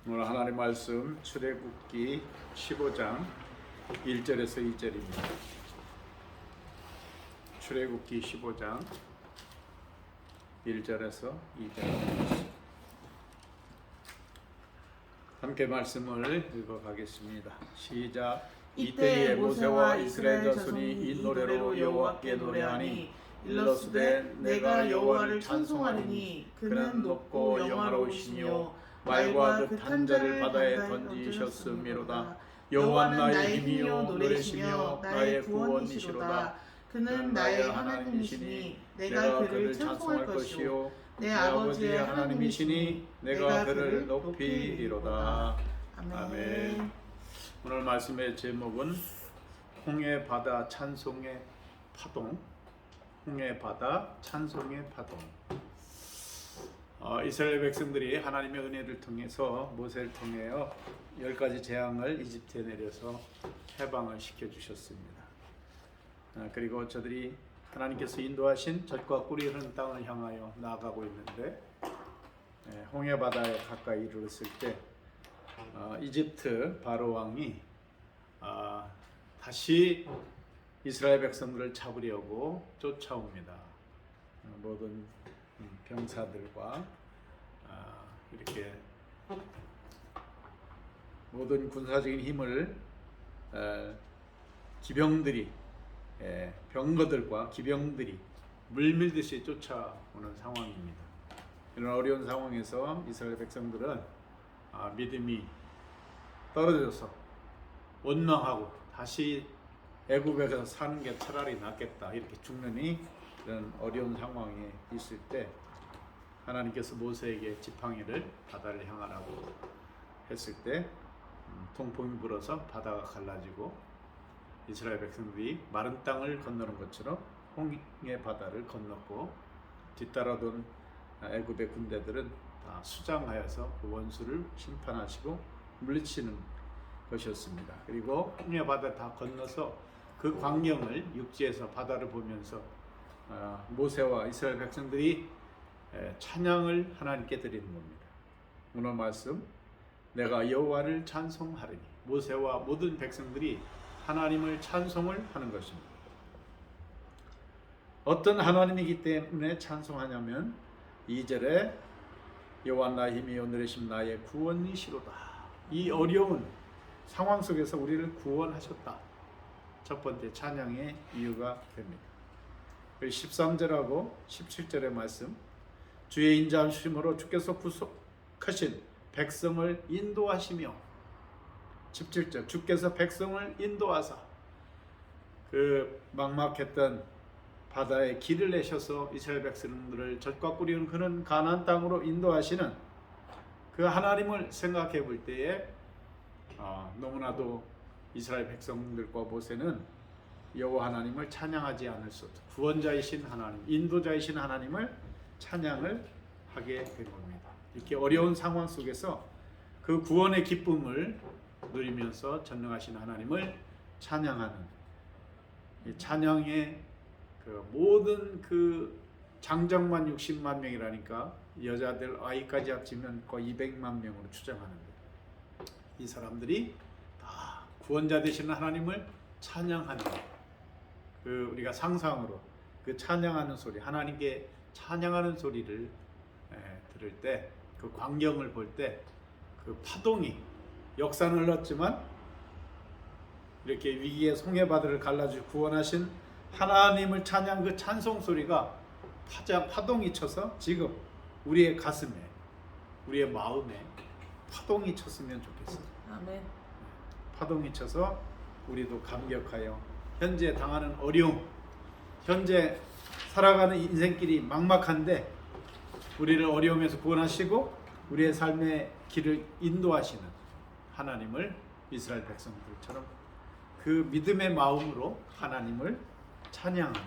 오늘 하나님 말씀 출애굽기 15장 1절에서 2절입니다. 출애굽기 15장 1절에서 2절 함께 말씀을 읽어가겠습니다. 시작. 이때에 모세와 이스라엘 자손이 이 노래로 여호와께 노래하니 일러스되 내가 여호와를 찬송하리니 그는 높고 영화로우시며 말과 그 탄자를 바다에 던지셨음이로다. 여호와는 나의 힘이요 노래시며 나의 구원이시로다. 그는 나의 하나님이시니 내가 그를 찬송할 것이요 내 아버지의 하나님이시니 내가 그를 높이리로다. 아멘. 오늘 말씀의 제목은 홍해 바다 찬송의 파동. 홍해 바다 찬송의 파동. 이스라엘 백성들이 하나님의 은혜를 통해서 모세를 통하여 10가지 재앙을 이집트에 내려서 해방을 시켜주셨습니다. 그리고 저들이 하나님께서 인도하신 젖과 꿀이 흐르는 땅을 향하여 나아가고 있는데 홍해 바다에 가까이 이르렀을 때 이집트 바로 왕이 다시 이스라엘 백성들을 잡으려고 쫓아옵니다. 모든 병사들과 이렇게 모든 군사적인 힘을 기병들이 병거들과 기병들이 물밀듯이 쫓아오는 상황입니다. 이런 어려운 상황에서 이스라엘 백성들은 믿음이 떨어져서 원망하고 다시 애굽에서 사는 게 차라리 낫겠다 이렇게 죽느니 이런 어려운 상황에 있을 때 하나님께서 모세에게 지팡이를 바다를 향하라고 했을 때 통풍이 불어서 바다가 갈라지고 이스라엘 백성들이 마른 땅을 건너는 것처럼 홍해 바다를 건넜고 뒤따라던 애굽의 군대들은 다 수장하여서 그 원수를 심판하시고 물리치는 것이었습니다. 그리고 홍해 바다 다 건너서 그 광경을 육지에서 바다를 보면서 모세와 이스라엘 백성들이 찬양을 하나님께 드리는 겁니다. 오늘 말씀 내가 여호와를 찬송하리니 모세와 모든 백성들이 하나님을 찬송을 하는 것입니다. 어떤 하나님이기 때문에 찬송하냐면 2절에 여호와 나의 힘이요 노래심 나의 구원이시로다. 이 어려운 상황 속에서 우리를 구원하셨다. 첫 번째 찬양의 이유가 됩니다. 13절하고 17절의 말씀 주의 인자하심으로 주께서 구속하신 백성을 인도하시며 17절 주께서 백성을 인도하사 그 막막했던 바다에 길을 내셔서 이스라엘 백성들을 젖과 꿀이 흐르는 가나안 땅으로 인도하시는 그 하나님을 생각해 볼 때에 너무나도 이스라엘 백성들과 모세는 여호와 하나님을 찬양하지 않을 수 없다. 구원자이신 하나님, 인도자이신 하나님을 찬양을 하게 된 겁니다. 이렇게 어려운 상황 속에서 그 구원의 기쁨을 누리면서 전능하신 하나님을 찬양하는 이 찬양의 그 모든 그 장정만 60만 명이라니까 여자들 아이까지 합치면 거의 200만 명으로 추정하는데 이 사람들이 다 구원자 되시는 하나님을 찬양하는 그 우리가 상상으로 그 찬양하는 소리 하나님께 찬양하는 소리를 들을 때 그 광경을 볼 때 그 파동이 역사는 흘렀지만 이렇게 위기의 홍해 바다를 갈라주고 구원하신 하나님을 찬양 그 찬송 소리가 파동이 쳐서 지금 우리의 가슴에 우리의 마음에 파동이 쳤으면 좋겠어요. 아멘. 파동이 쳐서 우리도 감격하여 현재 당하는 어려움, 현재 살아가는 인생길이 막막한데 우리를 어려움에서 구원하시고 우리의 삶의 길을 인도하시는 하나님을 이스라엘 백성들처럼 그 믿음의 마음으로 하나님을 찬양하는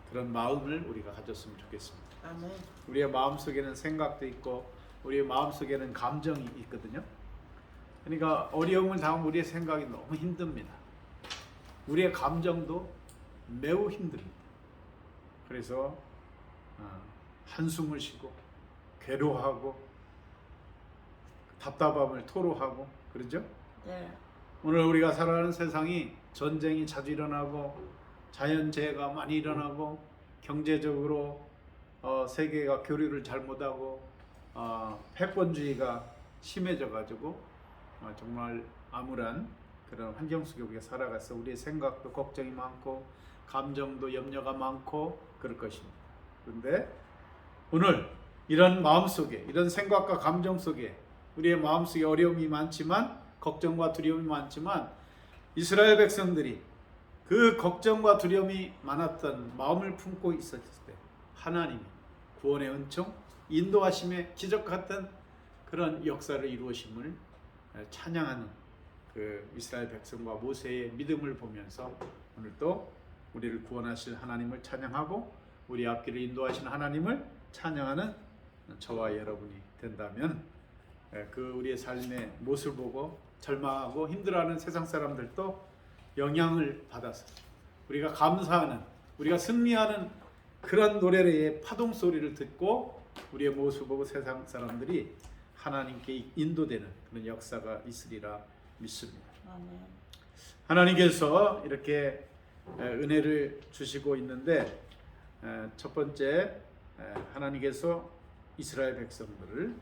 그런 마음을 우리가 가졌으면 좋겠습니다. 아멘. 우리의 마음속에는 생각도 있고 우리의 마음속에는 감정이 있거든요. 그러니까 어려움을 당하면 우리의 생각이 너무 힘듭니다. 우리의 감정도 매우 힘듭니다. 그래서 한숨을 쉬고 괴로워하고 답답함을 토로하고 그러죠? 네. 오늘 우리가 살아가는 세상이 전쟁이 자주 일어나고 자연재해가 많이 일어나고 경제적으로 세계가 교류를 잘못하고 패권주의가 심해져 가지고 정말 암울한 그런 환경 속에 우리가 살아가서 우리의 생각도 걱정이 많고 감정도 염려가 많고 그럴 것입니다. 그런데 오늘 이런 마음 속에 이런 생각과 감정 속에 우리의 마음속에 어려움이 많지만 걱정과 두려움이 많지만 이스라엘 백성들이 그 걱정과 두려움이 많았던 마음을 품고 있었을 때 하나님이 구원의 은총, 인도하심의 기적 같은 그런 역사를 이루어심을 찬양하는 그 이스라엘 백성과 모세의 믿음을 보면서 오늘도 우리를 구원하실 하나님을 찬양하고 우리 앞길을 인도하시는 하나님을 찬양하는 저와 여러분이 된다면 그 우리의 삶의 모습을 보고 절망하고 힘들어하는 세상 사람들도 영향을 받아서 우리가 감사하는 우리가 승리하는 그런 노래의 파동 소리를 듣고 우리의 모습을 보고 세상 사람들이 하나님께 인도되는 그런 역사가 있으리라 믿습니다. 아멘. 하나님께서 이렇게 은혜를 주시고 있는데 첫 번째 하나님께서 이스라엘 백성들을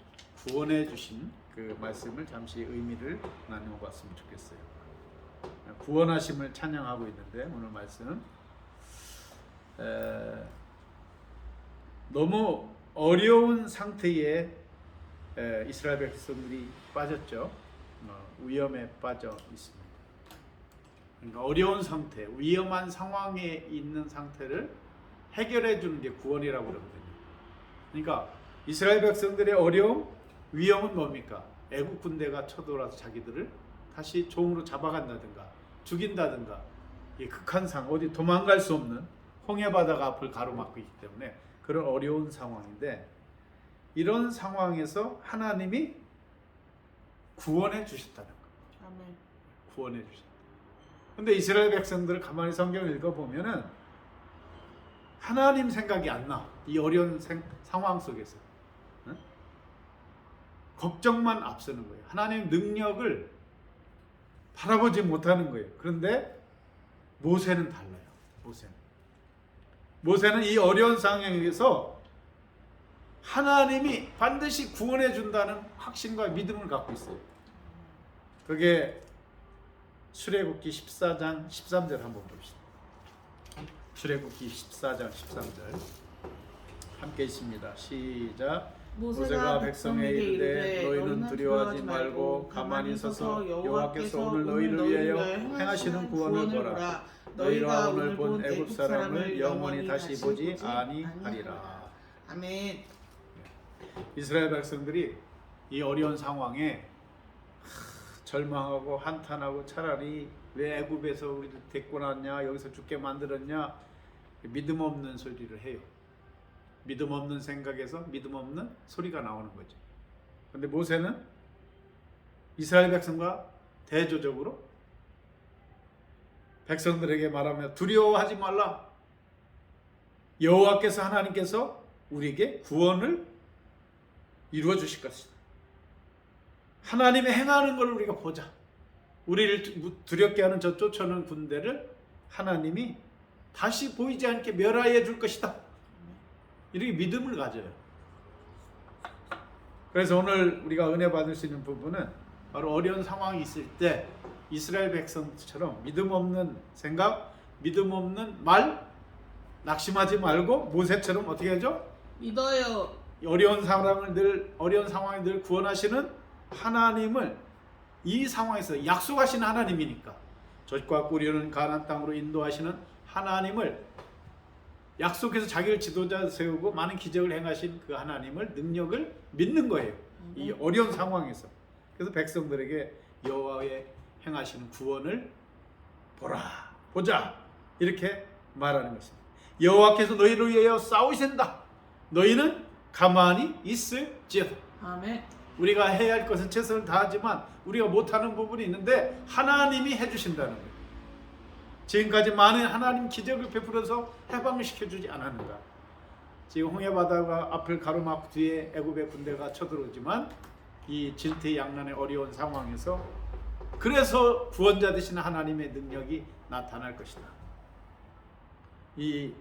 구원해 주신 그 말씀을 잠시 의미를 나누어 봤으면 좋겠어요. 구원하심을 찬양하고 있는데 오늘 말씀 너무 어려운 상태에 이스라엘 백성들이 빠졌죠. 위험에 빠져 있습니다. 그러니까 어려운 상태, 위험한 상황에 있는 상태를 해결해 주는 게 구원이라고 그러거든요. 그러니까 이스라엘 백성들의 어려움, 위험은 뭡니까? 애국 군대가 쳐들어와서 자기들을 다시 종으로 잡아간다든가 죽인다든가 이 극한 상황, 어디 도망갈 수 없는 홍해 바다가 앞을 가로막고 있기 때문에 그런 어려운 상황인데 이런 상황에서 하나님이 구원해 주셨다는 거예요. 아멘. 구원해 주셨다. 근데 이스라엘 백성들을 가만히 성경을 읽어보면은 하나님 생각이 안 나. 이 어려운 상황 속에서 걱정만 앞서는 거예요. 하나님 능력을 바라보지 못하는 거예요. 그런데 모세는 달라요. 모세는 이 어려운 상황에서 하나님이 반드시 구원해 준다는 확신과 믿음을 갖고 있어요. 그게 출애굽기 14장 13절 한번 봅시다. 출애굽기 14장 13절 함께 있습니다. 시작. 모세가 백성에게 이르되 너희는 두려워하지 말고 가만히 서서 여호와께서 오늘 너희를 위하여 행하시는 구원을 보라. 너희가 오늘 본 애굽 사람을 영원히 다시 보지 아니하리라. 아멘. 이스라엘 백성들이 이 어려운 상황에 절망하고 한탄하고 차라리 왜 애굽에서 우리를 데리고 났냐, 여기서 죽게 만들었냐, 믿음 없는 소리를 해요. 믿음 없는 생각에서 믿음 없는 소리가 나오는 거죠. 그런데 모세는 이스라엘 백성과 대조적으로 백성들에게 말하며 두려워하지 말라. 여호와께서 하나님께서 우리에게 구원을 이루어 주실 것이다. 하나님의 행하는 걸 우리가 보자. 우리를 두렵게 하는 저 쫓아오는 군대를 하나님이 다시 보이지 않게 멸하여 줄 것이다. 이렇게 믿음을 가져요. 그래서 오늘 우리가 은혜 받을 수 있는 부분은 바로 어려운 상황이 있을 때 이스라엘 백성처럼 믿음 없는 생각, 믿음 없는 말, 낙심하지 말고 모세처럼 어떻게 하죠? 믿어요. 어려운 상황에 늘 구원하시는 하나님을 이 상황에서 약속하신 하나님이니까 젖과 꿀이 가나안 땅으로 인도하시는 하나님을 약속해서 자기를 지도자 세우고 많은 기적을 행하신 그 하나님을 능력을 믿는 거예요. 이 어려운 상황에서. 그래서 백성들에게 여호와의 행하시는 구원을 보자 이렇게 말하는 것입니다. 여호와께서 너희를 위하여 싸우신다. 너희는 가만히 있을지어다. 아멘. 우리가 해야 할 것은 최선을 다하지만 우리가 못하는 부분이 있는데 하나님이 해주신다는 거예요. 지금까지 많은 하나님 기적을 베풀어서 해방을 시켜주지 않았는가. 지금 홍해 바다가 앞을 가로막고 뒤에 애굽의 군대가 쳐들어오지만 이 진퇴양난의 어려운 상황에서 그래서 구원자 되시는 하나님의 능력이 나타날 것이다. 이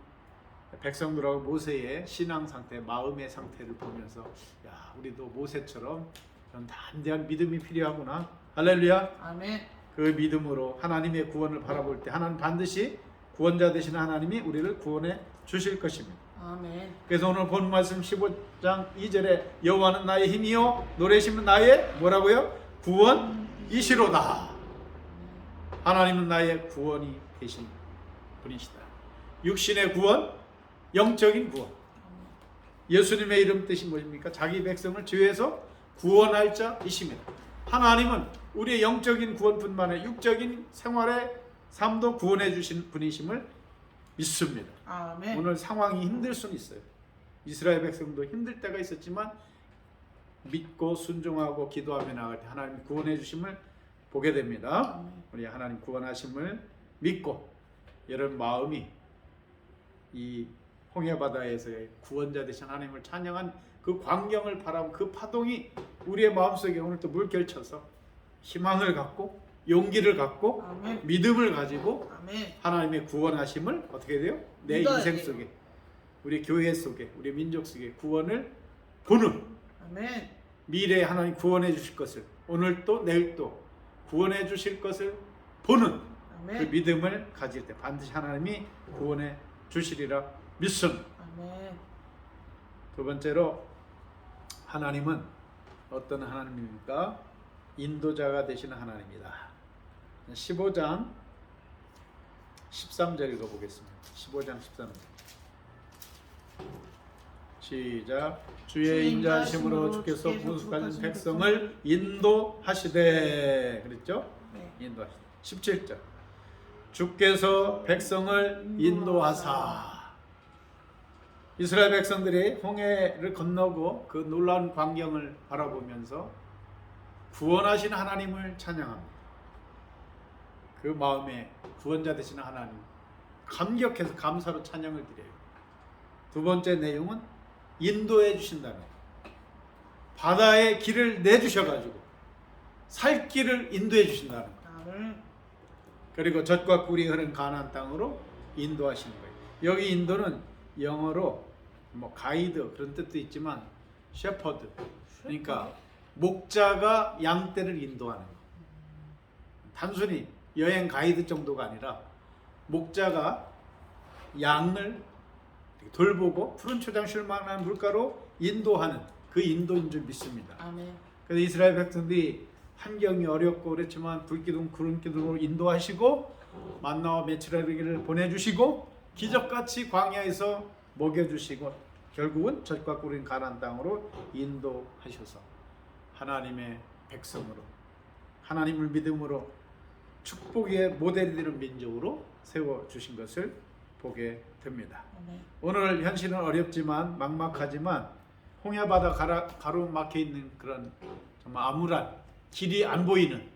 백성들하고 모세의 신앙 상태, 마음의 상태를 보면서 야, 우리도 모세처럼 그런 담대한 믿음이 필요하구나. 할렐루야. 아멘. 그 믿음으로 하나님의 구원을 바라볼 때 하나님 반드시 구원자 되시는 하나님이 우리를 구원해 주실 것입니다. 아멘. 그래서 오늘 본 말씀 15장 2절에 여호와는 나의 힘이요 노래심은 나의 뭐라고요? 구원이시로다. 하나님은 나의 구원이 되신 분이시다. 육신의 구원, 영적인 구원. 예수님의 이름 뜻이 무엇입니까? 자기 백성을 죄에서 구원할 자이십니다. 하나님은 우리의 영적인 구원뿐만 아니라 육적인 생활의 삶도 구원해 주신 분이심을 믿습니다. 아멘. 오늘 상황이 힘들 수는 있어요. 이스라엘 백성도 힘들 때가 있었지만 믿고 순종하고 기도하며 나갈 때 하나님 구원해 주심을 보게 됩니다. 우리 하나님 구원하심을 믿고 여러분 마음이 이 홍해바다에서의 구원자 되신 하나님을 찬양한 그 광경을 바라본 그 파동이 우리의 마음속에 오늘 또 물결쳐서 희망을 갖고 용기를 갖고 아멘. 믿음을 가지고 아멘. 하나님의 구원하심을 어떻게 돼요? 내 믿어야 인생 돼요. 속에 우리 교회 속에 우리 민족 속에 구원을 보는 아멘. 미래에 하나님 구원해 주실 것을 오늘 또 내일 또 구원해 주실 것을 보는 그 아멘. 믿음을 가질 때 반드시 하나님이 구원해 주시리라 믿습니다. 아멘. 두 번째로 하나님은 어떤 하나님입니까? 인도자가 되시는 하나님이다. 15장 13절 읽어보겠습니다. 15장 13절 시작. 주의 인자하심으로 주께서 구속하신 백성을 인도하시되 그랬죠? 네. 인도하시되 17절 주께서 백성을 인도하사. 이스라엘 백성들이 홍해를 건너고 그 놀라운 광경을 바라보면서 구원하신 하나님을 찬양합니다. 그 마음에 구원자 되시는 하나님 감격해서 감사로 찬양을 드려요. 두 번째 내용은 인도해 주신다는 거예요. 바다의 길을 내주셔가지고 살 길을 인도해 주신다는 거예요. 아멘. 그리고 젖과 꿀이 흐른 가나안 땅으로 인도하시는 거예요. 여기 인도는 영어로 뭐 가이드 그런 뜻도 있지만 셰퍼드, 그러니까 목자가 양떼를 인도하는 거. 단순히 여행 가이드 정도가 아니라 목자가 양을 돌보고 푸른 초장 쉴만한 물가로 인도하는 그 인도인 줄 믿습니다. 아멘. 그래서 이스라엘 백성들이 환경이 어렵고 그렇지만 불기둥 구름기둥으로 인도하시고 만나와 메추라기를 보내주시고 기적같이 광야에서 먹여주시고 결국은 젖과 꿀인 가나안 땅으로 인도하셔서 하나님의 백성으로 하나님을 믿음으로 축복의 모델이 되는 민족으로 세워주신 것을 보게 됩니다. 아멘. 오늘 현실은 어렵지만 막막하지만 홍해바다 가로막혀 있는 그런 정말 암울한 길이 안 보이는,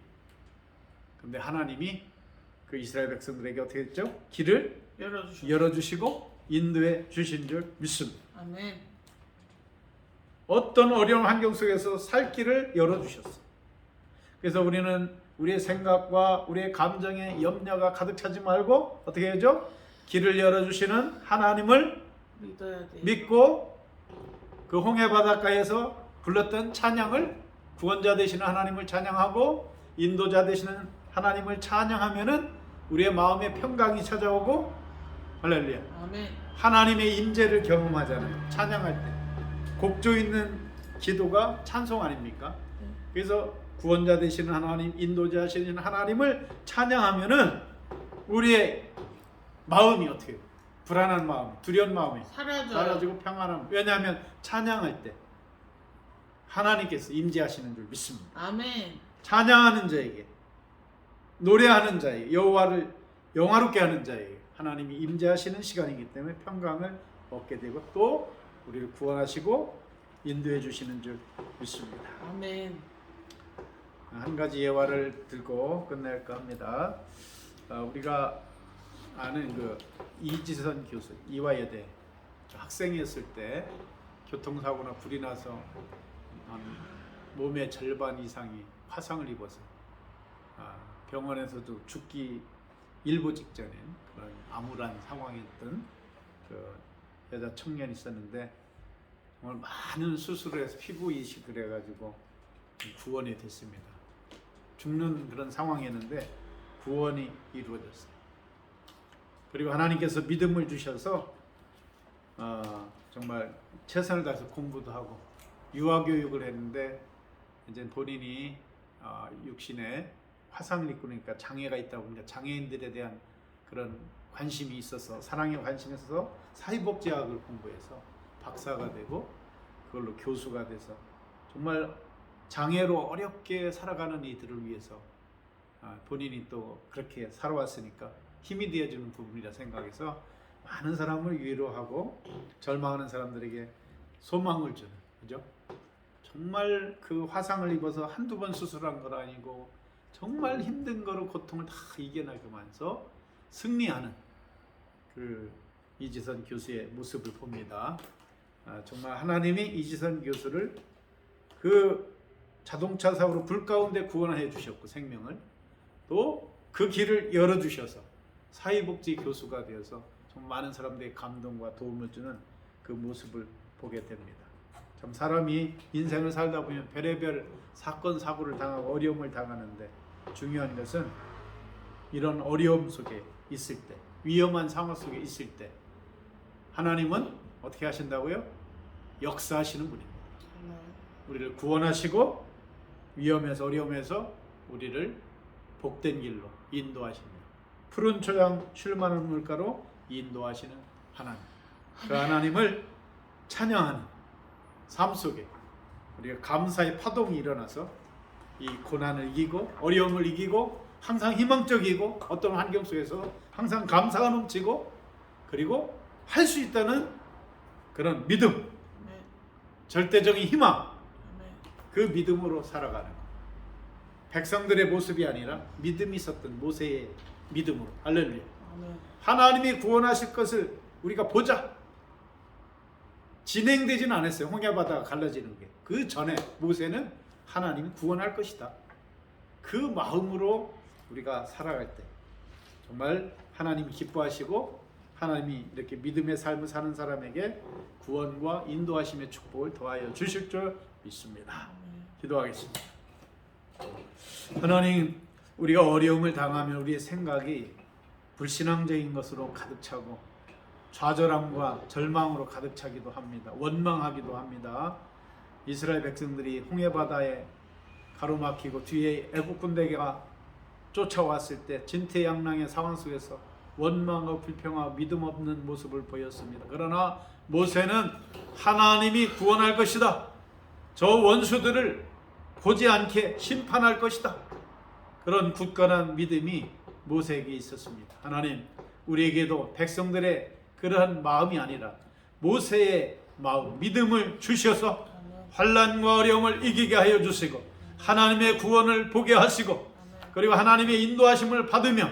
근데 하나님이 그 이스라엘 백성들에게 어떻게 했죠? 길을 열어주시고 인도해 주신 줄 믿습니다. 아멘. 어떤 어려운 환경 속에서 살 길을 열어주셨어. 그래서 우리는 우리의 생각과 우리의 감정에 염려가 가득 차지 말고 어떻게 해야죠? 길을 열어주시는 하나님을 믿어야 돼. 믿고 그 홍해 바닷가에서 불렀던 찬양을 구원자 되시는 하나님을 찬양하고 인도자 되시는 하나님을 찬양하면은 우리의 마음에 평강이 찾아오고 할렐루야. 아멘. 하나님의 임재를 경험하잖아요. 찬양할 때 곡조 있는 기도가 찬송 아닙니까? 그래서 구원자 되시는 하나님, 인도자 되시는 하나님을 찬양하면은 우리의 마음이 어떻게 해요? 불안한 마음, 두려운 마음이 사라지고 평안함. 왜냐하면 찬양할 때 하나님께서 임재하시는 줄 믿습니다. 아멘. 찬양하는 자에게, 노래하는 자에게, 여호와를 영화롭게 하는 자에게 하나님이 임재하시는 시간이기 때문에 평강을 얻게 되고 또 우리를 구원하시고 인도해 주시는 줄 믿습니다. 아멘. 한 가지 예화를 들고 끝낼까 합니다. 우리가 아는 그 이지선 교수, 이화여대 학생이었을 때 교통사고나 불이 나서 한 몸의 절반 이상이 화상을 입어서 병원에서도 죽기 일보 직전인 그런 암울한 상황이었던 그 여자 청년이 있었는데 정말 많은 수술을 해서 피부 이식을 해가지고 구원이 됐습니다. 죽는 그런 상황이었는데 구원이 이루어졌어요. 그리고 하나님께서 믿음을 주셔서 정말 최선을 다해서 공부도 하고 유아교육을 했는데 이제 본인이 육신에 화상을 입고 그러니까 장애가 있다 보니까 장애인들에 대한 그런 관심이 있어서 사랑에 관심이 있어서 사회복지학을 공부해서 박사가 되고 그걸로 교수가 돼서 정말 장애로 어렵게 살아가는 이들을 위해서 본인이 또 그렇게 살아왔으니까 힘이 되어주는 부분이라 생각해서 많은 사람을 위로하고 절망하는 사람들에게 소망을 주는, 그죠? 정말 그 화상을 입어서 한두 번 수술한 건 아니고 정말 힘든 거로 고통을 다 이겨나가면서 승리하는 그 이지선 교수의 모습을 봅니다. 정말 하나님이 이지선 교수를 그 자동차 사고로 불 가운데 구원해 주셨고 생명을 또 그 길을 열어주셔서 사회복지 교수가 되어서 정말 많은 사람들의 감동과 도움을 주는 그 모습을 보게 됩니다. 참 사람이 인생을 살다 보면 별의별 사건 사고를 당하고 어려움을 당하는데 중요한 것은 이런 어려움 속에 있을 때, 위험한 상황 속에 있을 때 하나님은 어떻게 하신다고요? 역사하시는 분입니다. 우리를 구원하시고 위험에서 어려움에서 우리를 복된 길로 인도하십니다. 푸른 초장 쉴만한 물가로 인도하시는 하나님. 그 하나님을 찬양하는 삶 속에 우리가 감사의 파동이 일어나서 이 고난을 이기고 어려움을 이기고 항상 희망적이고 어떤 환경 속에서 항상 감사가 넘치고 그리고 할 수 있다는 그런 믿음, 절대적인 희망, 그 믿음으로 살아가는 것. 백성들의 모습이 아니라 믿음이 있었던 모세의 믿음으로. 할렐루야. 하나님이 구원하실 것을 우리가 보자. 진행되지는 않았어요. 홍해바다가 갈라지는 게. 그 전에 모세는 하나님이 구원할 것이다. 그 마음으로 우리가 살아갈 때 정말 하나님이 기뻐하시고 하나님이 이렇게 믿음의 삶을 사는 사람에게 구원과 인도하심의 축복을 더하여 주실 줄 믿습니다. 기도하겠습니다. 하나님, 우리가 어려움을 당하면 우리의 생각이 불신앙적인 것으로 가득 차고 좌절함과 절망으로 가득 차기도 합니다. 원망하기도 합니다. 이스라엘 백성들이 홍해바다에 가로막히고 뒤에 애국 군대가 쫓아왔을 때 진퇴양난의 상황 속에서 원망하고 불평하고 믿음 없는 모습을 보였습니다. 그러나 모세는 하나님이 구원할 것이다. 저 원수들을 보지 않게 심판할 것이다. 그런 굳건한 믿음이 모세에게 있었습니다. 하나님, 우리에게도 백성들의 그러한 마음이 아니라 모세의 마음, 믿음을 주셔서 환난과 어려움을 이기게 하여 주시고 하나님의 구원을 보게 하시고 그리고 하나님의 인도하심을 받으며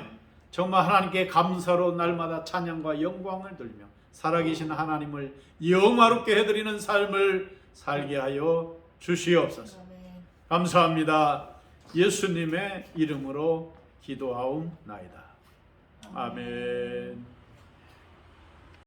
정말 하나님께 감사로 날마다 찬양과 영광을 돌리며 살아계신 하나님을 영화롭게 해드리는 삶을 살게 하여 주시옵소서. 감사합니다. 예수님의 이름으로 기도하옵나이다. 아멘.